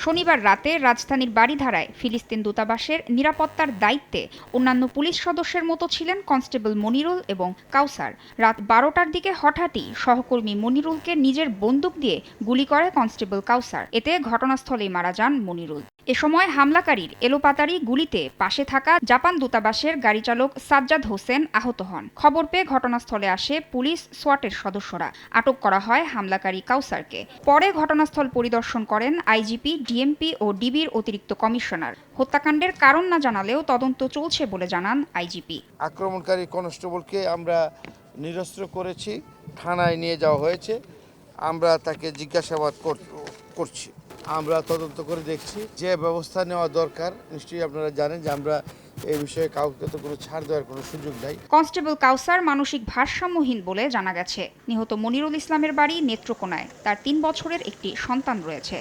শনিবার রাতে রাজধানীর বারিধারায় ফিলিস্তিন দূতাবাসের নিরাপত্তার দায়িত্বে অন্যান্য পুলিশ সদস্যের মতো ছিলেন কনস্টেবল মনিরুল এবং কাউসার। রাত 12টার দিকে হঠাৎই সহকর্মী মনিরুলকে নিজের বন্দুক দিয়ে গুলি করে কনস্টেবল কাউসার। এতে ঘটনাস্থলেই মারা যান মনিরুল। এ সময় হামলাকারীর এলোপাতাড়ি গুলিতে পাশে থাকা জাপান দূতাবাসের গাড়িচালক সাজ্জাদ হোসেন আহত হন। খবর পেয়ে ঘটনাস্থলে আসে পুলিশ সোয়াটের সদস্যরা। আটক করা হয় হামলাকারী কাউসারকে। পরে ঘটনাস্থল পরিদর্শন করেন আইজিপি, ডিএমপি ও ডিবির অতিরিক্ত কমিশনার। হত্যাকাণ্ডের কারণ না জানালেও তদন্ত চলছে বলে জানান আইজিপি। আক্রমণকারী কনস্টেবলকে আমরা নিরস্ত্র করেছি, থানায় নিয়ে যাওয়া হয়েছে। আমরা তাকে জিজ্ঞাসাবাদ করছি। আমরা তদন্ত করে দেখছি যে ব্যবস্থা নেওয়া দরকার। নিশ্চয়ই আপনারা জানেন যে আমরা এই বিষয়ে কাউকে তো কোনো ছাড় দেওয়ার কোনো সুযোগ নাই। কনস্টেবল কাউসার মানসিক ভারসাম্যহীন বলে জানা গেছে। নিহত মনিরুল ইসলামের বাড়ি নেত্রকোনায়। তার 3 বছরের একটি সন্তান রয়েছে।